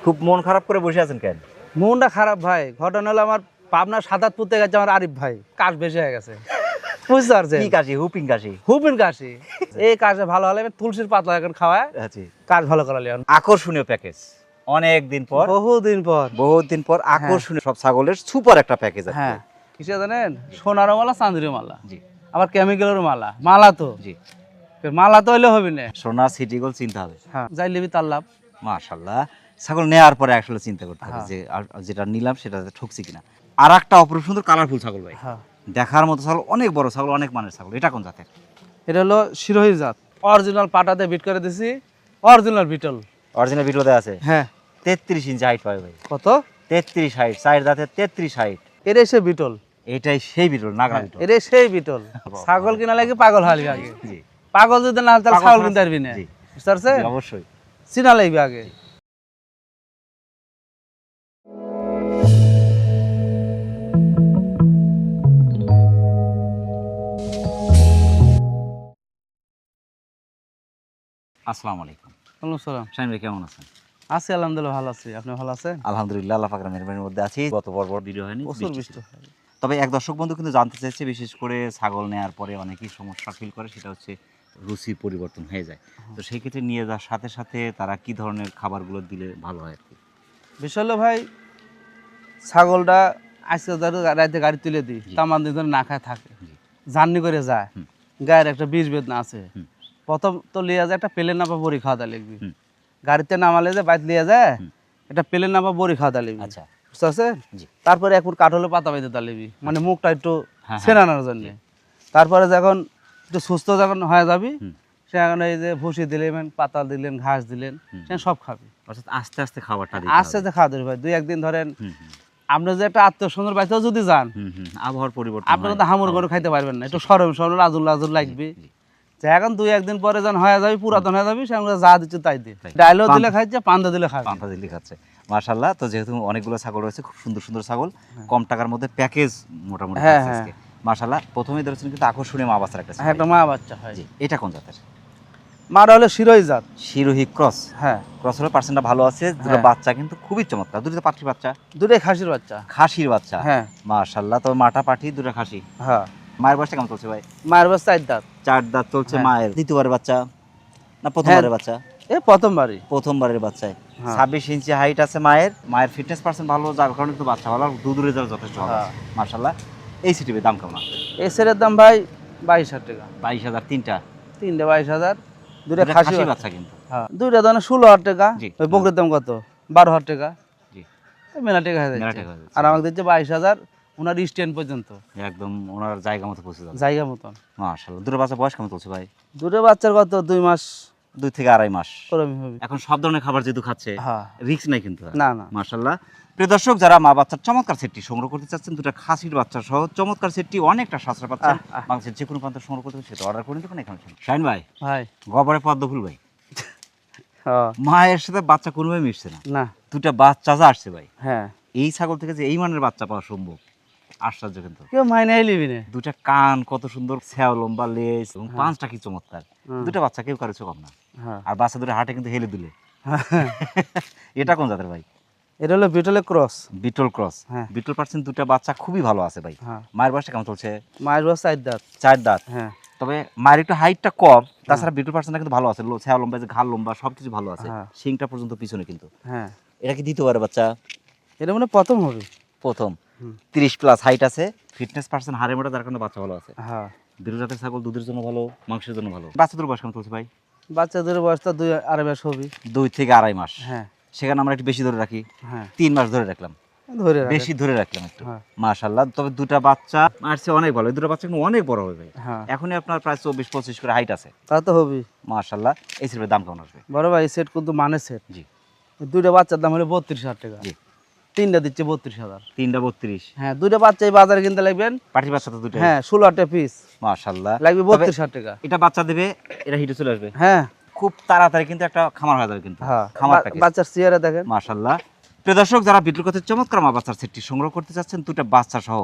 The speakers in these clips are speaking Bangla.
খুব মন খারাপ করে বসে আছেন কেন? মনটা খারাপ ভাই, ঘটনা হলো আমার পাবনা সাতাত পুঁতে গেছে আমার আরিফ ভাই, কাশ বেশি হয়ে গেছে। বুঝতে পারছেন? কি কাশি? হুপিং কাশি? হুপিন কাশি। এই কাশে ভালো হলে আমি তুলসীর পাতা এখন খাওয়ায় আচ্ছা, কাশ ভালো করালি। আকর্ষণীয় প্যাকেজ, অনেক দিন পর, বহুদিন পর আকর্ষণীয় সব ছাগলের সুপার একটা প্যাকেজ আছে। হ্যাঁ, কিসে জানেন? সোনারও মালা, চাঁদিরও মালা, জি, আবার কেমিক্যালের মালা। মালা তো জি, মালা তো হইলে হবে না, সোনা সিটি গোল্ড চিন্তা হবে। হ্যাঁ, যাই লিবি তার লাভ। মাশাআল্লাহ, ছাগল নেওয়ার পরে আসলে চিন্তা করতে হবে যে যেটা নিলাম সেটাতে ঠকছি কিনা। আর একটা অপরূপ সুন্দর কালারফুল ছাগল ভাই, হ্যাঁ, দেখার মতো ছাগল, অনেক বড় ছাগল, অনেক মানের ছাগল। এটা কোন জাতের? এটা হলো শিরোহী জাত, অরিজিনাল পাটাতে বিট করে দিছি, অরিজিনাল বিটল। অরিজিনাল ভিডিওতে আছে। হ্যাঁ, 33 ইঞ্চি হাইট পাবে ভাই। কত? 33 হাইট, চার দাঁতের 33 হাইট। এটাই সে বিটল, এটাই সেই বিটল, নাগরা বিটল। এটাই সেই বিটল। ছাগল কিনা লাগে পাগল হালি আগে, জি, পাগল যদি না তাহলে ছাগল কিনতে পারবি না। জি, বুঝতে পারছেন? জি, অবশ্যই। চিনা লাগবে আগে। আসসালামু আলাইকুম। ওয়ালাইকুম সালাম। শাহিন ভাই কেমন আছেন? আছি আলহামদুলিল্লাহ, ভালো আছি। আপনি ভালো আছেন? আলহামদুলিল্লাহ, আল্লাহ পাকের মেহেরবানির মধ্যে আছি। গত পর্ব ভিডিও হয়নি, প্রচুর বৃষ্টি বৃষ্টি ছিল। হয়। তবে এক দর্শক বন্ধু কিন্তু জানতে চাইছে, বিশেষ করে ছাগল নেওয়ার পরে অনেকেই সমস্যা ফিল করে, সেটা হচ্ছে রুচির পরিবর্তন হয়ে যায়। তো সেই ক্ষেত্রে নিয়ে যাওয়ার সাথে সাথে তারা কি ধরনের খাবারগুলো দিলে ভালো হয় আর কি? বিষয় হলো ভাই, ছাগলটা আজকে ধরো রাতে গাড়ি তুলে দিই, জি। তামান দিন ধরে না খায় থাকে, জি। জার্নি করে যায়, হুম। গায়ের একটা বিষ বেদনা আছে। হুম। প্রথম তো লিয়ে যায় একটা পেলে নাপা বড়ি খাওয়া লিখবি, হুম। গাড়িতে নামালে যে বাইক লিয়ে যায় হুম। এটা পেলে নাপা বড়ি খাওয়া লিখবি। আচ্ছা, বুঝতে পারছেন? জি। তারপরে এক ফুট কাঠলে পাতা বাইতে তালিবি, মানে মুখটা একটু হ্যাঁ, ছেনানোর জন্য। তারপরে যখন একটু সুস্থ যখন হয়ে যাবি, হুম। সে এখন এই যে ভুসি দিলেন, পাতা দিলেন, ঘাস দিলেন, হুম। সে সব খাবি। অর্থাৎ আস্তে আস্তে খাবারটা দিতে আস্তে হবে। আস্তে খাওয়া দেবে ভাই, দুই একদিন ধরেন হুম, হুম, আপনি যে একটা আত্মীয় বাইতেও যদি যান, হুম, হুম, আবহাওয়ার পরিবর্তন আপনারা হয়, তো হামুর খাবার করে খাইতে পারবেন না, একটু সরম সরম লাজুর লাজুর লাগবে। জি, যে এখন দুই একদিন পরে যখন হয়ে যাবে, পুরাতন হয়ে যাবে, সে আমরা যা দিচ্ছি তাই দিই। তাই। ডাইলও দিলে খাইছে, পান্দা দিলে খাবে। পান্তা দিল্লি খাচ্ছে। মাশাআল্লাহ, তো যেহেতু অনেকগুলো ছাগল রয়েছে, খুব সুন্দর সুন্দর ছাগল, কম টাকার মধ্যে প্যাকেজ মোটামুটি হ্যাঁ, থাকছে হ্যাঁ। আজকে। মাশাআল্লাহ, প্রথমেই ধরেছেন কিন্তু আকর্ষণীয় মা বাচ্চার একটা হ্যাঁ, ছাগল। একটা মা বাচ্চা হয়। জি, এটা কোন জাতের? মারা হলে শিরোই জাত। শিরোহী ক্রস। হ্যাঁ, ক্রস হলে পার্সেন্টটা ভালো আছে, দুটো হ্যাঁ। বাচ্চা কিন্তু খুবই চমৎকার, দুটো পাঠির বাচ্চা, দুটাই খাসির বাচ্চা। খাসির বাচ্চা। হ্যাঁ, মাশাআল্লাহ, তবে মাটা পাঠি, দুটো খাসি। হ্যাঁ। মায়ের বয়সটা কেমন চলছে ভাই? মায়ের বাচ্চা 4 দাঁত। 4 দাঁত চলছে হ্যাঁ। মায়ের। দ্বিতীয়বারের বাচ্চা না প্রথমবারের হ্যাঁ। বাচ্চা? এ প্রথমবারই। প্রথমবারের বাচ্চায়। হ্যাঁ। 26 ইঞ্চি হাইট আছে মায়ের। মায়ের ফিটনেস পার্সেন্ট ভালো, যার কারণে তো বাচ্চা ভালো, দুধ রেজাল্ট যথেষ্ট ভালো হ্যাঁ। আছে। মাশাআল্লাহ। এই সিটির দাম কেমন আছে? এই সেরের দাম ভাই 22,000 টাকা। 22,000 তিনটা। তিনটে 22,000, দুটা দুটা খাসি খাসি বাচ্চা। বাচ্চা কিন্তু। হ্যাঁ, দুইটা দাম 16,000 টাকা। জি। ওই বকরির দাম কত? 12,000 টাকা। জি। এই মেলা টাকা হয়ে মেলা যাচ্ছে। টাকা হয়ে যাচ্ছে। আর আমাকে দিচ্ছে 22,000, ওনার স্ট্যান্ড পর্যন্ত একদম ওনার জায়গা মতো পৌঁছে যাবে। জায়গা মতন। মাশাআল্লাহ। দুটো বাচ্চা বয়স কেমন চলছে ভাই? দুটো বাচ্চার কত 2 মাস 2 থেকে 2.5 মাস। ওরকম হবে। এখন সব ধরনের খাবার যেহেতু খাচ্ছে, হ্যাঁ, রিস্ক নাই কিন্তু। না না। মাশাআল্লাহ। প্রিয় দর্শক, যারা মা বাচ্চার চমৎকার সেটটি সংগ্রহ করতে চাচ্ছেন, দুটো খাসির বাচ্চা সহ চমৎকার সেটটি অনেকটা সাশ্রয় পাচ্ছেন, বাংলাদেশের যে কোনো প্রান্ত সংগ্রহ করতে সেটা অর্ডার করে নিতে পারেন এখানে। শাহিন ভাই, ভাই, গবরে পদ্ম ফুল ভাই, হ্যাঁ, মায়ের সাথে বাচ্চা কোনোভাবে মিশছে না, না, দুটা বাচ্চা যা আসছে ভাই। হ্যাঁ, এই ছাগল থেকে যে এই মানের বাচ্চা পাওয়া সম্ভব, আশ্চর্য কিন্তু। কেউ মাইনাই লিবি না। দুটা কান কত সুন্দর, ছ্যাও লম্বা লেজ এবং হ্যাঁ। পাঁচটা কি চমৎকার। হুম। দুটা বাচ্চা কেউ কারো চোখ কম না। হ্যাঁ, আর বাচ্চা দুটো হাটে কিন্তু হেলে দুলে। এটা কোন জাতের ভাই? এটা হলো বিটলের ক্রস। বিটল ক্রস। হ্যাঁ। বিটল পার্সেন্ট দুটা বাচ্চা খুবই ভালো আছে ভাই। হ্যাঁ, মায়ের বয়সটা কেমন চলছে? মায়ের বাচ্চা 4 দাঁত। 4 দাঁত। হ্যাঁ, তবে মায়ের একটু হাইটটা কম, তাছাড়া বিটল পার্সেন্টটা কিন্তু ভালো আছে, ছ্যাও লম্বা, যে ঘাড় লম্বা, সবকিছু ভালো আছে। হ্যাঁ। শিংটা পর্যন্ত পিছনে কিন্তু। হ্যাঁ, এটা কি দ্বিতীয়বার বাচ্চা? এটা মানে প্রথম হবে। প্রথম। হুম। 30 প্লাস হাইট আছে, ফিটনেস পার্সেন্ট হাড়ে মোটা, যার কারণে বাচ্চা ভালো আছে। হ্যাঁ, বিটল জাতের ছাগল দুধের জন্য ভালো, মাংসের জন্য ভালো। বাচ্চাদের বয়স কেমন চলছে ভাই? বাচ্চাদের বয়সটা 2-2.5 মাস হবে। 2 থেকে 2.5 মাস। হ্যাঁ, সেখানে আমরা একটু বেশি ধরে রাখি, হ্যাঁ, 3 মাস ধরে রাখলাম, ধরে রাখেন। বেশি ধরে রাখলাম একটু। হ্যাঁ। মাশাআল্লাহ। তবে দুটা বাচ্চা মারছে অনেক ভালো, এই দুটো বাচ্চা কিন্তু অনেক বড় হবে ভাই। হ্যাঁ, এখনই আপনার প্রায় 24-25 করে হাইট আছে। তা তো হবে। মাশাআল্লাহ। এই সিলের দাম কেমন আসবে? বড় ভাই সেট কিন্তু মানে সেট। জি। দুইটা বাচ্চার দাম হলো 32,000 টাকা। জি। তিনটা দিচ্ছে 32,000। 3টা 32। হ্যাঁ, দুইটা বাচ্চা এই বাজারে কিনতে লাগবেন। পাটি বাচ্চা তো দুটো। হ্যাঁ, 16 টাকা পিস মাশাআল্লাহ। লাগবে তবে 32,000 টাকা। এটা বাচ্চা দেবে, এটা হিটে চলে আসবে হ্যাঁ, খুব তাড়াতাড়ি, কিন্তু একটা খামার হয়ে যাবে কিন্তু। হ্যাঁ, খামার প্যাকেজ। বাচ্চার চেহারা দেখেন। মাশাআল্লাহ। প্রিয় দর্শক, যারা বিটল কথার চমৎকার মা বাচ্চার সেটটি সংগ্রহ করতে চাচ্ছেন, দুটো বাচ্চা সহ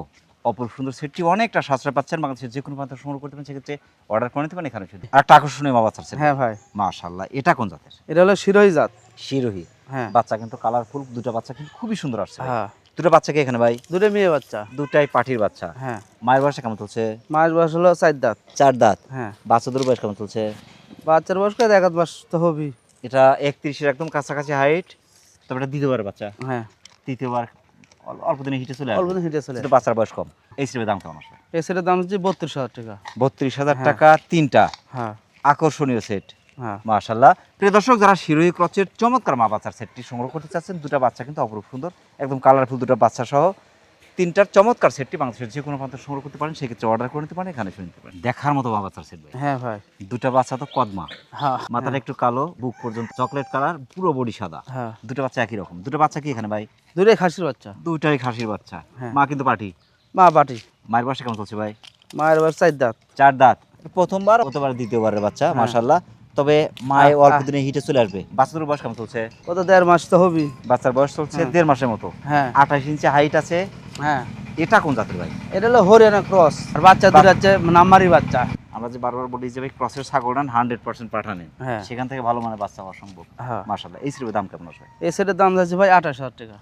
অপরূপ সুন্দর সেটটি অনেকটা সাশ্রয় পাচ্ছেন, বাংলাদেশের যে কোনো প্রান্ত সংগ্রহ করতে পারেন, সেক্ষেত্রে অর্ডার করে নিতে পারেন এখানে শুধু। আর একটা আকর্ষণীয় মা বাচ্চার সেট। হ্যাঁ ভাই, মাশাআল্লাহ। এটা কোন জাতের? এটা হলো শিরোহী জাত। শিরোহী। হ্যাঁ বাচ্চা কিন্তু কালারফুল, দুটো বাচ্চা কিন্তু খুবই সুন্দর আসছে ভাই। হ্যাঁ দুটো বাচ্চা কি এখানে ভাই? দুটো মেয়ে বাচ্চা। দুটাই পাঠির বাচ্চা। হ্যাঁ মায়ের বয়সে কেমন চলছে? মাস বয়স হলো 4 দাঁত। 4 দাঁত। হ্যাঁ বাচ্চাদের বয়স কেমন চলছে? বাচ্চার বয়স কত 1 মাস তো হবেই। এটা 31 এর একদম কাছাকাছি হাইট, তবে এটা দ্বিতীয়বার বাচ্চা। হ্যাঁ তৃতীয়বার অল্প দিনে হিটে চলে অল্প আসবে। দিন হেঁটে চলে। কিন্তু বাচ্চার বয়স কম। এই সিটের দাম কেমন আসবে? এই সেটের দাম হচ্ছে 32,000 টাকা। 32,000 হ্যাঁ। টাকা তিনটা হ্যাঁ আকর্ষণীয় সেট। হ্যাঁ মাশাআল্লাহ। প্রিয় দর্শক, যারা শিরোহী ক্রচের চমৎকার মা বাচ্চার সেটটি সংগ্রহ করতে চাচ্ছেন, দুটো বাচ্চা কিন্তু অপরূপ সুন্দর, একদম কালারফুল দুটো বাচ্চা সহ তিনটার চমৎকার সেটটি বাংলাদেশের যে কোনো প্রান্ত সংগ্রহ করতে পারেন, সেক্ষেত্রে অর্ডার করে নিতে পারেন, এখানে শুনে নিতে পারেন। দেখার মতো মা বাচ্চার সেট ভাই। হ্যাঁ ভাই। দুটো বাচ্চা তো কদমা, হ্যাঁ মাথাটা একটু কালো, বুক পর্যন্ত চকলেট কালার, পুরো বডি সাদা। হ্যাঁ দুটো বাচ্চা একই রকম। দুটো বাচ্চা কি এখানে ভাই? দুটোই খাসির বাচ্চা। দুটাই খাসির বাচ্চা। হ্যাঁ। মা কিন্তু পাটি। মা বাটি। মায়ের বয়সে কেমন চলছে ভাই? মায়ের বয়স 4 দাঁত। 4 দাঁত। প্রথমবার অতবার দ্বিতীয়বারের বাচ্চা। হ্যাঁ। মাশাআল্লাহ। তবে মায়ে আহ, অল্প আহ। দিনে হিটে চলে আসবে। বাচ্চাদের বয়স কেমন চলছে? কত 1.5 মাস তো হবেই। বাচ্চার বয়স চলছে হ্যাঁ। 1.5 মাসের মতো। হ্যাঁ 28 ইঞ্চি হাইট আছে। হ্যাঁ এটা কোন জাতের ভাই? এটা হলো হরিয়ানা ক্রস। আর বাচ্চা দুটো হচ্ছে নাম্বারি বাচ্চা। আমরা যে বারবার বলি যে ভাই ক্রসের ছাগল নেন 100% পাঠানেন, হ্যাঁ। সেখান থেকে ভালো মানের বাচ্চা হওয়া সম্ভব। হ্যাঁ মাশাআল্লাহ। এই সিরিজের দাম কেমন আসবে? এই সেটের দাম যাচ্ছে ভাই 28,000 টাকা।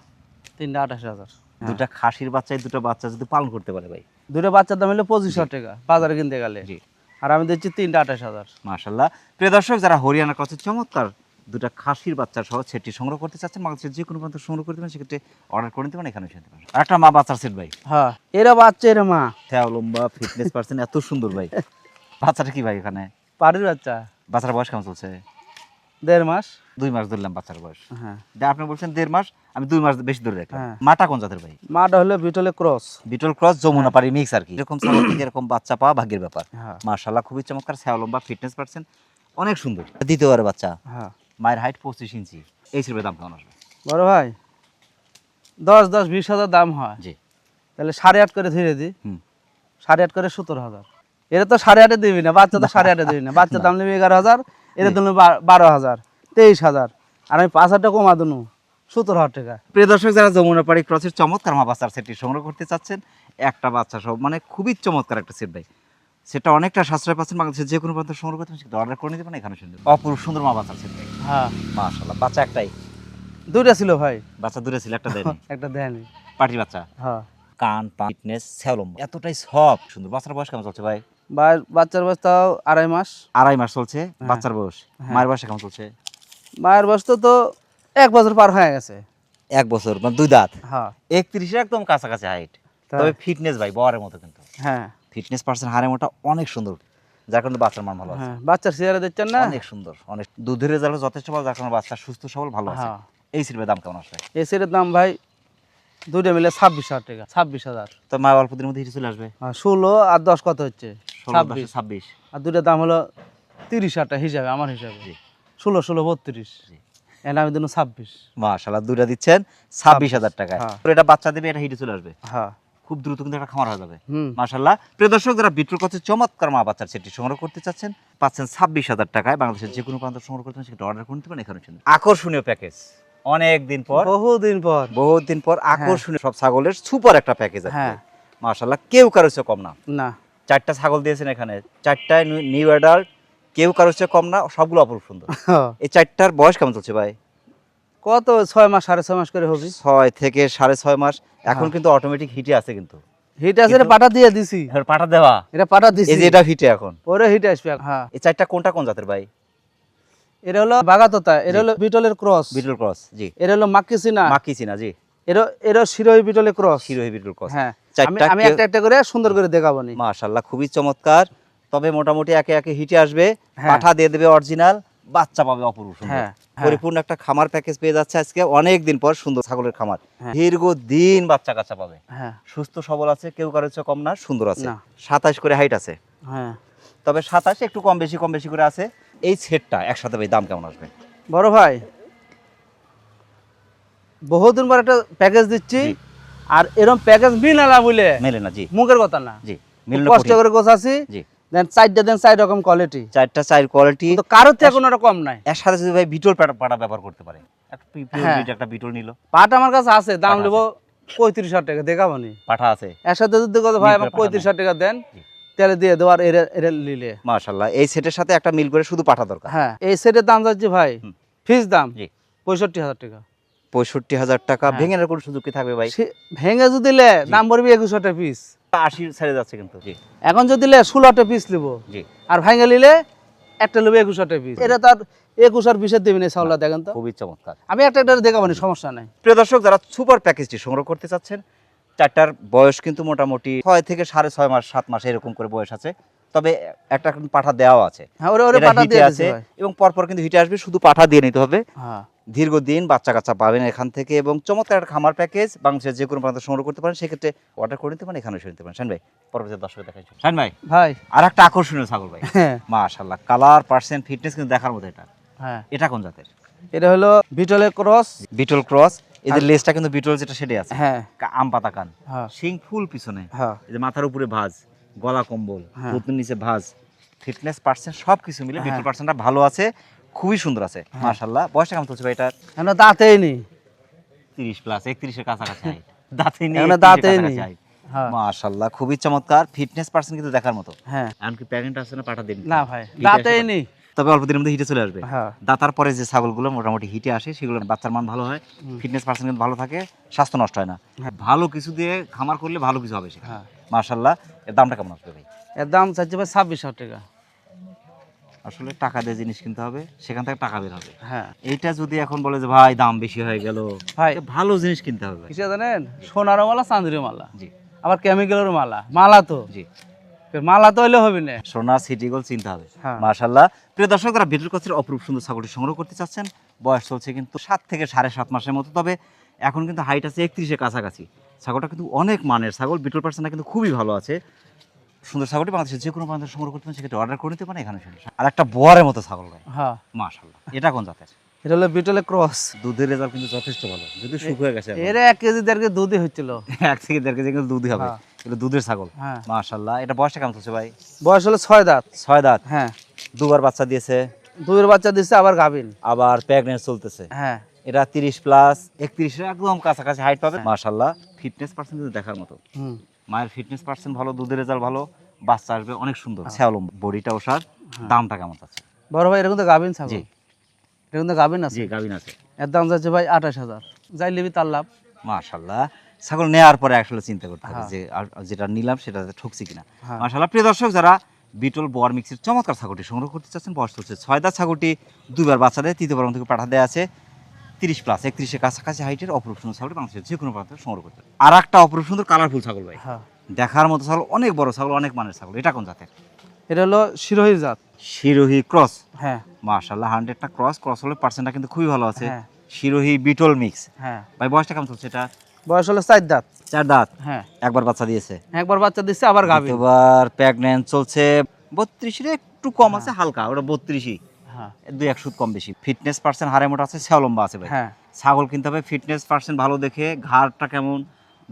তিনটা 28,000। দুটা খাসির বাচ্চায় দুটো বাচ্চা যদি পালন করতে পারে ভাই। দুটো বাচ্চার দাম হলো 25,000 টাকা বাজারে কিনতে গেলে। জি। আর আমি দিচ্ছি তিনটা 28,000। মাশাআল্লাহ। প্রিয় দর্শক, যারা হরিয়ানা ক্রসের চমৎকার দুটা খাসির বাচ্চা সহ সেটটি সংগ্রহ করতে চাচ্ছেন, বাংলাদেশের যে কোনো প্রান্ত সংগ্রহ করতে পারেন, সেক্ষেত্রে অর্ডার করে নিতে পারেন, এখানে এসে নিতে পারেন। আর একটা মা বাচ্চার সেট ভাই। হ্যাঁ এরা বাচ্চা এরা মা। খেয়াল লম্বা, ফিটনেস পার্সেন্ট এত সুন্দর ভাই। বাচ্চাটা কি ভাই এখানে? পাড়ির বাচ্চা। বাচ্চার বয়স কেমন চলছে? 1.5 মাস। 2 মাস ধরলাম বাচ্চার বয়স। হ্যাঁ আপনি বলছেন 1.5 মাস, আমি 2 মাস বেশি ধরে রাখলাম। হ্যাঁ। মাটা কোন জাতের ভাই? মাটা হলো বিটলে ক্রস। বিটল ক্রস যমুনা পাড়ি মিক্স আর কি। এরকম ছাগল থেকে এরকম বাচ্চা পাওয়া ভাগ্যের ব্যাপার। হ্যাঁ মাশাআল্লাহ, খুবই চমৎকার, ছায়া লম্বা, ফিটনেস পার্সেন্ট অনেক সুন্দর। দ্বিতীয়বার বাচ্চা। হ্যাঁ মায়ের হাইট 25 ইঞ্চি। এই সিরিজের দাম কেমন আসবে? বড় ভাই 10-20,000 দাম হয়। জি। তাহলে 8.5 করে ধরে দিই। হুম। 8.5 করে 17,000। এরা তো 8.5 দিবি না, বাচ্চা তো 8.5 দিবি না। বাচ্চার দাম নেবে 11,000, এর দাম নেবে 12,000, 23,000। আর আমি 5,000 টাকা কমা দেবো 17,000 টাকা। প্রিয় দর্শক, যারা যমুনা পাড়ি ক্রসের চমৎকার মা বাচ্চার সেটটি সংগ্রহ করতে চাচ্ছেন, একটা বাচ্চা সব মানে খুবই চমৎকার একটা সেট ভাই। সেটা অনেকটা সাশ্রয় পাচ্ছেন, বাংলাদেশের যে কোনো প্রান্ত সংগ্রহ করতে পারেন, অর্ডার করে নিতে পারেন, এখানে শুনতে অপরূপ সুন্দর মা বাচ্চার সেট ভাই। হ্যাঁ মাশাআল্লাহ। বাচ্চা একটাই? দুইটা ছিল ভাই। বাচ্চা দূরে ছিল, একটা দেয়নি। একটা দেয়নি। পাটি বাচ্চা। হ্যাঁ কান, ফিটনেস, ছায়া এতটাই সব সুন্দর। বাচ্চার বয়স কেমন চলছে ভাই? বাচ্চার বয়স তাও 2.5 মাস। 2.5 মাস চলছে বাচ্চার বয়স। মায়ের বয়স কেমন চলছে? মায়ের বয়স তো 1 বছর পার হয়ে গেছে। 1 বছর, মানে 2 দাঁত। হ্যাঁ 31 এর একদম কাছাকাছি হাইট। তাই? তবে ফিটনেস ভাই বরের মতো কিন্তু। হ্যাঁ ফিটনেস পার্সেন্ট হাড়ের মোটা অনেক সুন্দর, যার কারণে বাচ্চার মান ভালো আছে। হ্যাঁ বাচ্চার চেহারা দেখছেন না? অনেক সুন্দর, অনেক দুধের রেজাল্ট যথেষ্ট ভালো, যার কারণে বাচ্চা সুস্থ সবল ভালো আছে। হ্যাঁ এই সিরিজের দাম কেমন আসবে? এই সেটের দাম ভাই দুইটা মিলে 26,000 টাকা। 26,000। তো মা অল্প দিনের মধ্যে হিটে চলে আসবে। 16 আর 10 কত হচ্ছে? 16 26। 26। আর দুইটার দাম হলো 30,000 টাকা হিসাবে, আমার হিসাবে। জি। 16 32। জি। এখানে আমি দিন 26। মাশাআল্লাহ, দুইটা দিচ্ছেন 26,000 টাকায়। হ্যাঁ। তো এটা বাচ্চা দেবে, এটা হিটে চলে আসবে হ্যাঁ খুব দ্রুত, কিন্তু একটা খামার হয়ে যাবে। হুম মাশাআল্লাহ। প্রিয় দর্শক, যারা বিট্রুর কাছে চমৎকার মা বাচ্চার সেটটি সংগ্রহ করতে চাচ্ছেন, পাচ্ছেন 26,000 টাকায়। বাংলাদেশের যে কোনো প্রান্ত সংগ্রহ করতে সেটা অর্ডার করে নিতে পারেন, এখানে শুনুন। আকর্ষণীয় প্যাকেজ, অনেক দিন পর, বহুদিন পর। আকর্ষণীয় সব ছাগলের সুপার একটা প্যাকেজ আছে। হ্যাঁ। মাশাআল্লাহ, কেউ কারো চেয়ে কম না। না 4টা ছাগল দিয়েছেন এখানে, 4টায় নিউ অ্যাডাল্ট, কেউ কারো চেয়ে কম না, সবগুলো অপরূপ সুন্দর। এই 4টার বয়স কেমন চলছে ভাই? কত 6 মাস 6.5 মাস করে হবে। 6 থেকে 6.5 মাস। এখন হ্যাঁ। কিন্তু অটোমেটিক হিটে আছে, কিন্তু হিট আছে, এটা পাটা দিয়ে দিছি। পাঠা দেওয়া, এটা পাটা দিছি। এই যে এটা হিটে এখন। পরে হিট আসবে। হ্যাঁ এই 4টা কোনটা কোন জাতের ভাই? এটা হলো বাগাতোতা, এটা হলো বিটলের ক্রস, বিটল ক্রস। জি। এটা হলো মাক্কিসিনা, মাকিচিনা। জি। এটা শিরোহী বিটলের ক্রস। Sirohi beetle cross. হ্যাঁ আমি 4টা একটা একটা করে সুন্দর করে দেখাবো নি। মাশাআল্লাহ, খুবই চমৎকার। তবে মোটামুটি একে একে হিটে আসবে, হ্যাঁ। পাঠা দিয়ে দেবে অরিজিনাল, বাচ্চা পাবে অপরূপ সুন্দর। হ্যাঁ, হ্যাঁ। পরিপূর্ণ একটা খামার প্যাকেজ পেয়ে যাচ্ছে আজকে, অনেক দিন পর সুন্দর ছাগলের খামার। হ্যাঁ। দীর্ঘদিন বাচ্চা কাচ্চা পাবে, হ্যাঁ সুস্থ সবল আছে, কেউ কারোর চেয়ে কম না, সুন্দর আছে। না। 27 করে হাইট আছে, হ্যাঁ তবে 27 একটু কম বেশি করে আছে। এই সেটটা একসাথে ভাই দাম কেমন আসবে? বড় ভাই বহুদিন পর একটা প্যাকেজ দিচ্ছি, জি। আর এরকম প্যাকেজ মিলে না বলে মেলে না। জি। মুখের কথা না। জি। খুব মিলন কষ্ট করে গোছাছি। জি। দেন 4টা দেন 4 রকম কোয়ালিটি, 4টা 4 কোয়ালিটি। তো কারোর থেকে কোনো কম নাই। এর সাথে যদি ভাই বিটল পাটা ব্যবহার করতে পারে, একটা হ্যাঁ। একটা বিটল নিল, পাট আমার কাছে আছে, দাম পাটা নেবো 35,000 টাকা, দেখাবো নি। পাঠা আছে। এর সাথে যদি কথা ভাই মিল আমার করে পাঠানো। 35,000 টাকা দেন, জি। তাহলে দিয়ে দেবো। আর এর নিলে মাশাআল্লাহ, এই সেটের সাথে একটা মিল করে শুধু পাঠা দরকার। হ্যাঁ এই সেটের দাম যাচ্ছে ভাই হুম। ফিক্স দাম জি। 65,000 টাকা। 65,000 টাকা। হ্যাঁ। ভেঙে নেওয়ার কোনো সুযোগ কি থাকবে ভাই? সে ভেঙে যদি দিলে দাম পড়বে 2100 টাকা পিস। 80 ছেড়ে যাচ্ছে কিন্তু। জি এখন যদি দিলে 16 টাকা পিস নিব, জি, আর ভেঙে নিলে একটা নেবো 2100 টাকা পিস। এটা তো আর 21 আর 20 দিবেন এই ছাগলটা, দেখেন তো। খুবই চমৎকার। আমি একটা দেখাবো না, সমস্যা নাই। প্রিয় দর্শক, যারা সুপার প্যাকেজটি সংগ্রহ করতে চাচ্ছেন, চারটার বয়স কিন্তু মোটামুটি 6 থেকে 6.5 মাস 7 মাস এরকম করে বয়স আছে। তবে একটা কিন্তু পাঠা দেওয়া আছে, হ্যাঁ, ওরে এটা পাটা হিটে দিয়ে আছে দিছে ভাই। এবং পরপর কিন্তু হিটে আসবে, শুধু পাঠা দিয়ে নিতে হবে। হ্যাঁ, দীর্ঘদিন বাচ্চা কাচ্চা পাবেন এখান থেকে এবং চমৎকার একটা খামার প্যাকেজ বাংলাদেশের যে কোনো প্রান্ত সংগ্রহ করতে পারেন। সেক্ষেত্রে অর্ডার করে নিতে পারেন, এখানে এসে নিতে পারেন। শাহিন ভাই, পরবর্তী দর্শক দেখাচ্ছি। শাহিন ভাই, ভাই। আর একটা আকর্ষণীয় ছাগল ভাই, হ্যাঁ, মাশাআল্লাহ, কালার পার্সেন্ট ফিটনেস কিন্তু দেখার মতো। হ্যাঁ, এটা কোন জাতের? এটা হলো বিটলের ক্রস। বিটল ক্রস। এদের লেজটা কিন্তু বিটল যেটা সেটাই আছে। হ্যাঁ, আম পাতা কান, হ্যাঁ, শিং ফুল পিছনে, হ্যাঁ, এই যে মাথার উপরে ভাঁজ, গলা কম্বল, হ্যাঁ। পুতুর নিচে ভাঁজ, ফিটনেস পার্সেন্ট সবকিছু মিলে হ্যাঁ। বিটল পার্সেন্টটা ভালো আছে, খুবই সুন্দর আছে মাশাআল্লাহ। বয়সটা কেমন চলছে ভাই এটা? এখনো দাঁতেই নেই। 30 প্লাস, 31 এর কাছাকাছি হাইট। দাঁতেই নেই, এখনো 31 এর দাঁতেই কাছাকাছি নেই। height। হ্যাঁ, মাশাআল্লাহ, খুবই চমৎকার। ফিটনেস পার্সেন্ট কিন্তু দেখার মতো। হ্যাঁ। এমনকি প্রেগন্যান্ট আছে না, পাঠা দিন না ভাই, দাঁতেই নেই। তবে অল্প দিনের মধ্যে হিটে চলে আসবে। হ্যাঁ, দাতার পরে যে ছাগলগুলো মোটামুটি হিটে আসে, সেগুলো বাচ্চার মান ভালো হয়, ফিটনেস পার্সেন্ট কিন্তু ভালো থাকে, স্বাস্থ্য নষ্ট হয় না। ভালো কিছু দিয়ে খামার করলে ভালো কিছু হবে সেখানে। হ্যাঁ। মাশাআল্লাহ। এর দামটা কেমন আসবে ভাই? এর দাম চাইছে ভাই 26,000 টাকা। আসলে টাকা দিয়ে জিনিস কিনতে হবে, সেখান থেকে টাকা বের হবে। হ্যাঁ এইটা যদি এখন বলে যে ভাই দাম বেশি হয়ে গেল, ভাই, তো ভালো জিনিস কিনতে হবে ভাই। কিসে জানেন? সোনারও মালা, চাঁদিরও মালা, জি আবার কেমিক্যালের মালা। মালা তো জি, মালা তো হইলে হবে না। সোনা সিটি গোল্ড চিনতে হবে। হ্যাঁ। মাশাআল্লাহ। প্রিয় দর্শক, যারা বিটল ক্রসের অপরূপ সুন্দর ছাগলটি সংগ্রহ করতে চাচ্ছেন, বয়স চলছে কিন্তু 7 থেকে 7.5 মাসের মতো। তবে এখন কিন্তু হাইট আছে 31-এর কাছাকাছি। ছাগলটা কিন্তু অনেক মানের ছাগল, বিটল পার্সেন্টটা কিন্তু খুবই ভালো আছে। সুন্দর ছাগলটি বাংলাদেশের যে কোনো প্রান্ত সংগ্রহ করতে পারেন, সেক্ষেত্রে অর্ডার করে নিতে পারেন এখানে শুনে। আর একটা বোয়ারের মতো ছাগল ভাই, হ্যাঁ, মাশাআল্লাহ। এটা কোন জাতের? এটা হলো বিটলের ক্রস। দুধের রেজাল্ট কিন্তু যথেষ্ট ভালো, যদি শুক হয়ে গেছে। এর 1 কেজি 1.5 কেজি দুধই হচ্ছিল। 1 থেকে 1.5 কেজি কিন্তু দুধই হবে। হ্যাঁ। এটা দুধের ছাগল। হ্যাঁ, মাশাআল্লাহ। এটা বয়সটা কেমন চলছে ভাই? বয়স হলো 6 দাঁত। 6 দাঁত। হ্যাঁ, দুবার বাচ্চা দিয়েছে, দুইয়ের বাচ্চা দিচ্ছে, আবার গাভিন। আবার প্রেগন্যান্ট চলতেছে। হ্যাঁ, এটা 30 প্লাস, 31 এর একদম কাছাকাছি হাইট পাবে। মাশাআল্লাহ, ফিটনেস পার্সেন্ট কিন্তু দেখার মতো। হুম, মায়ের ফিটনেস পার্সেন্ট ভালো, দুধের রেজাল্ট ভালো, বাচ্চা আসবে অনেক সুন্দর। শ্যালম বডিটা ওসার। দামটা কেমন আছে? বড় ভাই এরকম তো গাভিন ছাগল। জি এরকম তো গাভিন আছে। জি, গাবিন আছে। এর দাম যাচ্ছে ভাই 28,000। যাই লিবি তার লাভ। মাশাআল্লাহ। ছাগল নেওয়ার পরে আসলে চিন্তা করতে হবে হ্যাঁ। যে যেটা নিলাম সেটাতে ঠকছি কিনা। হ্যাঁ। মাশাআল্লাহ। প্রিয় দর্শক, যারা বিটল বোয়ার মিক্সের চমৎকার ছাগলটি সংগ্রহ করতে চাচ্ছেন, বয়স চলছে 6 দাঁত। ছাগলটি দুইবার বাচ্চা দেয়, তৃতীয়বার থেকে পাঠা দেওয়া আছে। 30 প্লাস, 31-এর কাছাকাছি হাইটের অপরূপ সুন্দর ছাগল বাংলাদেশের যে কোনো প্রান্ত সংগ্রহ করতে। আর একটা অপরূপ সুন্দর কালারফুল ছাগল ভাই, হ্যাঁ, দেখার মতো ছাগল, অনেক বড় ছাগল, অনেক মানের ছাগল। এটা কোন জাতের? এটা হলো শিরোহী জাত। শিরোহী ক্রস। হ্যাঁ, মাশাআল্লাহ, 100টা ক্রস হলে পার্সেন্টটা কিন্তু খুবই ভালো আছে। হ্যাঁ। শিরোহী বিটল মিক্স। হ্যাঁ, ভাই বয়সটা কেমন চলছে এটা? বয়স হলো 4 দাঁত। 4 দাঁত। হ্যাঁ, একবার বাচ্চা দিয়েছে, একবার বাচ্চা দিচ্ছে, আবার গাভিন। এবার প্রেগন্যান্ট চলছে। 32-এর একটু কম আছে, হালকা, ওটা 32-ই, হ্যাঁ, 2-1 সুদ কম বেশি। ফিটনেস পার্সেন্ট হাড়ে মোটা আছে, সেও লম্বা আছে ভাই। হ্যাঁ, ছাগল কিনতে হবে ফিটনেস পার্সেন্ট ভালো দেখে, ঘাড়টা কেমন,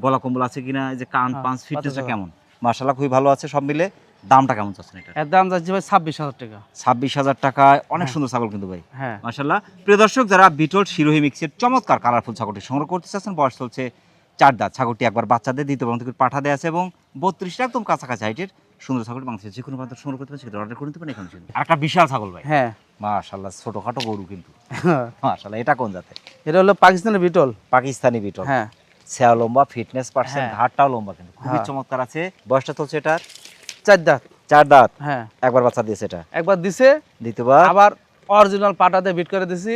গলা কম্বল আছে কিনা, এই যে কান হ্যাঁ, পাঁচ ফিটনেসটা পাঁচ কেমন। মাশাআল্লাহ, খুবই ভালো আছে সব মিলে। দামটা কেমন চাচ্ছেন এটা? এর দাম যাচ্ছে ভাই 26,000 টাকা। 26,000 টাকায় অনেক সুন্দর ছাগল কিন্তু ভাই। হ্যাঁ, মাশাআল্লাহ। প্রিয় দর্শক, যারা বিটল শিরোহী মিক্সের চমৎকার কালারফুল ছাগলটি সংগ্রহ করতে চাচ্ছেন, বয়স চলছে 4 দাঁত। ছাগলটি একবার বাচ্চা দিয়ে, দ্বিতীয়বার থেকে পাঠা দেওয়া আছে এবং 32-টা একদম কাছাকাছি হাইটের সুন্দর ছাগলটি বাংলাদেশের যে কোনো প্রান্ত সংগ্রহ করতে পারেন, সেটা অর্ডার করে নিতে পারেন এখানে। আর একটা বিশাল ছাগল ভাই, হ্যাঁ, মাশাআল্লাহ, ছোটখাটো গরু কিন্তু। মাশাআল্লাহ। এটা কোন জাতের? এটা হলো পাকিস্তানের বিটল। পাকিস্তানি বিটল। হ্যাঁ, ছেয়া লম্বা, ফিটনেস পার্সেন্ট, হ্যাঁ। ঘাটটাও লম্বা কিন্তু খুবই হ্যাঁ। চমৎকার আছে। বয়সটা চলছে এটার 4 দাঁত। 4 দাঁত। হ্যাঁ, একবার বাচ্চা দিয়েছে এটা, একবার দিছে, দ্বিতীয়বার। আবার অরিজিনাল পাটাতে বিট করে দিছি।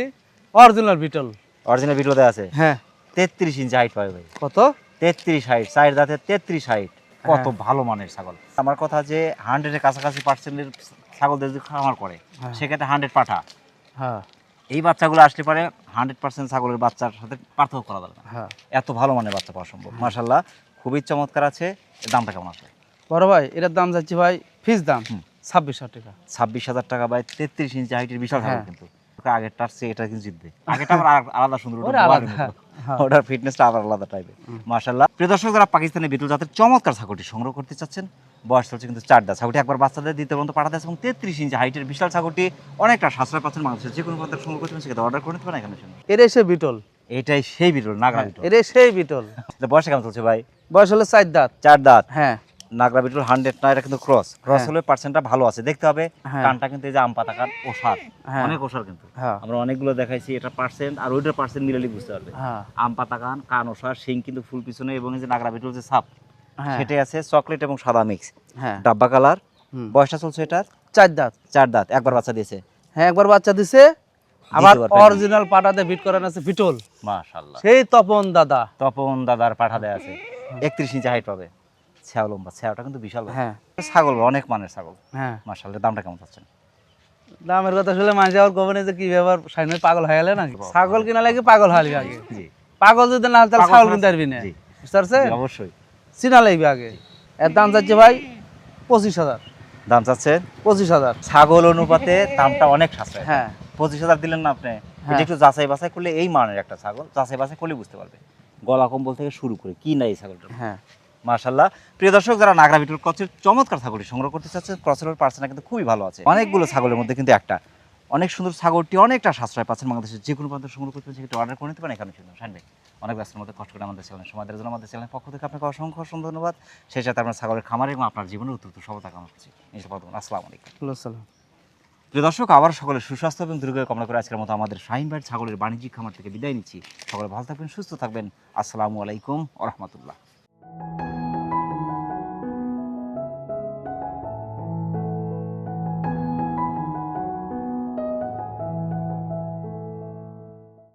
Original beetle. অরিজিনাল বিটল দেওয়া আছে। হ্যাঁ, 33 ইঞ্চি হাইট পাবে ভাই। কত? 33 হাইট, 4 দাঁতে 33 হাইট। কত হ্যাঁ। ভালো মানের ছাগল। আমার কথা যে 100-এর কাছাকাছি পার্সেন্টের ছাগল যদি খামার করে, হ্যাঁ। সেক্ষেত্রে 100 পাঠা। হ্যাঁ, এই বাচ্চাগুলো আসলে পরে 100% ছাগলের বাচ্চার সাথে পার্থক্য করা যাবে না। হ্যাঁ। এত ভালো মানের বাচ্চা পাওয়া সম্ভব। মাশাআল্লাহ, খুবই চমৎকার আছে। এর দামটা কেমন আছে? বড় ভাই এটার দাম যাচ্ছে ভাই ফিস দাম 26,000 টাকা। 26,000 টাকা ভাই, 33 ইঞ্চি হাইটের বিশাল ছাগল হ্যাঁ। কিন্তু। আগেরটার চেয়ে এটা কিন্তু জিতবে। আগেরটা আবার আলাদা সুন্দর, ওটা ওটা বোয়ারের আলাদা। মতো। হ্যাঁ। ওটার ফিটনেসটা আবার আলাদা টাইপের। মাশাআল্লাহ। প্রিয় দর্শক, যারা পাকিস্তানি বিটল জাতের চমৎকার ছাগলটি সংগ্রহ করতে চাচ্ছেন, বয়স চলছে কিন্তু 4 দাঁত। ছাগলটি একবার বাচ্চা দেয়, দ্বিতীয় পর্যন্ত পাঠা দেয় এবং 33 ইঞ্চি হাইটের বিশাল ছাগলটি অনেকটা সাশ্রয় পাচ্ছেন বাংলাদেশের যে কোনো প্রান্ত সংগ্রহ করতে পারেন, সেটা অর্ডার করে নিতে পারেন এখানে শুনুন। এটাই সে বিটল। এইটাই সেই বিটল, নাগরা বিটল। এটাই সেই বিটল। এটা বয়সটা কেমন চলছে ভাই? বয়স হলো 4 দাঁত। 4 দাঁত। হ্যাঁ, নাগরা বিটল 100 না, এটা কিন্তু ক্রস হ্যাঁ। হলে পার্সেন্টটা ভালো আছে, দেখতে হবে। হ্যাঁ। কানটা কিন্তু এই যে আম পাতা কান, ওষার, হ্যাঁ। অনেক ওষার কিন্তু। হ্যাঁ। আমরা অনেকগুলো দেখাইছি, এটা পার্সেন্ট আর ওইটার পার্সেন্ট মিলালি বুঝতে পারবে। হ্যাঁ। আম পাতা কান, কান ওষার, শিং কিন্তু ফুল পিছনে, এবং এই যে নাগরা বিটল যে ছাপ হ্যাঁ। সেটাই আছে, চকলেট এবং সাদা মিক্স, হ্যাঁ। ডাব্বা কালার। হুম। বয়সটা চলছে এটার 4 দাঁত। 4 দাঁত, একবার বাচ্চা দিয়েছে। হ্যাঁ, একবার বাচ্চা দিছে। আবার দ্বিতীয়বার pregnant। অরিজিনাল পাটাতে বিট করানো আছে বিটল, মাশাআল্লাহ, সেই তপন দাদা। তপন দাদার পাঠা দেয়া আছে, 31 ইঞ্চি হাইট পাবে, ছাও লম্বা, ছাওটা কিন্তু বিশাল বড়। হ্যাঁ। ছাগল অনেক মানের ছাগল। হ্যাঁ। মাশাআল্লাহ, দামটা কেমন চাচ্ছেন? দামের কথা শুনলে মানুষ আবার কবে যে কি ব্যাপার, সাইন পাগল হয়ে গেলে নাকি? ছাগল কিনা লাগে পাগল হালি আগে। জি, পাগল যদি না হয় তাহলে পাগল ছাগল ছাড়া- কিনতে পারবি না, জি। বুঝতে পারছেন? জি, অবশ্যই। চিনা লাগবে আগে। এর দাম যাচ্ছে ভাই 25,000। দাম চাচ্ছেন 25,000। ছাগল অনুপাতে দামটা অনেক সাশ্রয়। হ্যাঁ। 25,000 দিলেন না আপনি? এটা একটু যাচাই বাছাই করলে, এই মানের একটা ছাগল যাচাই বাছাই করলে বুঝতে পারবে, গলা কম্বল থেকে শুরু করে কি নাই ছাগলটা। হ্যাঁ। মাশাআল্লাহ, প্রিয় দর্শক, যারা নাগরা বিটল ক্রসের চমৎকার ছাগলটি সংগ্রহ করতে চাচ্ছে, ক্রসের পার্সেন্টটা কিন্তু খুবই ভালো আছে। অনেকগুলো ছাগলের মধ্যে কিন্তু একটা অনেক সুন্দর, ছাগলটি অনেকটা সাশ্রয় পাচ্ছেন। বাংলাদেশের যে কোনো প্রান্ত সংগ্রহ করতে সেক্ষেত্রে অর্ডার করে নিতে পারেন। এখানে শুনুন শাইন ভাই অনেক ব্যস্তের মধ্যে কষ্ট করে আমাদের চ্যানেল সময় দেওয়ার জন্য আমাদের চ্যানেলের পক্ষ থেকে আপনাকে অসংখ্য অসংখ্য ধন্যবাদ। সেই সাথে আপনার ছাগলের খামার এবং আপনার জীবনের উত্তর সফলতা কামনা করছি। আসসালামু আলাইকুম। আসসালাম। প্রিয় দর্শক, আবার সকলের সুস্বাস্থ্য এবং দীর্ঘায়ু কামনা করে আজকের মতো আমাদের শাহিন ভাইয়ের ছাগলের বাণিজ্যিক খামার থেকে বিদায় নিচ্ছি। সকলে ভালো থাকবেন, সুস্থ থাকবেন। আসসালামু আলাইকুম ওয়া রাহমাতুল্লাহ।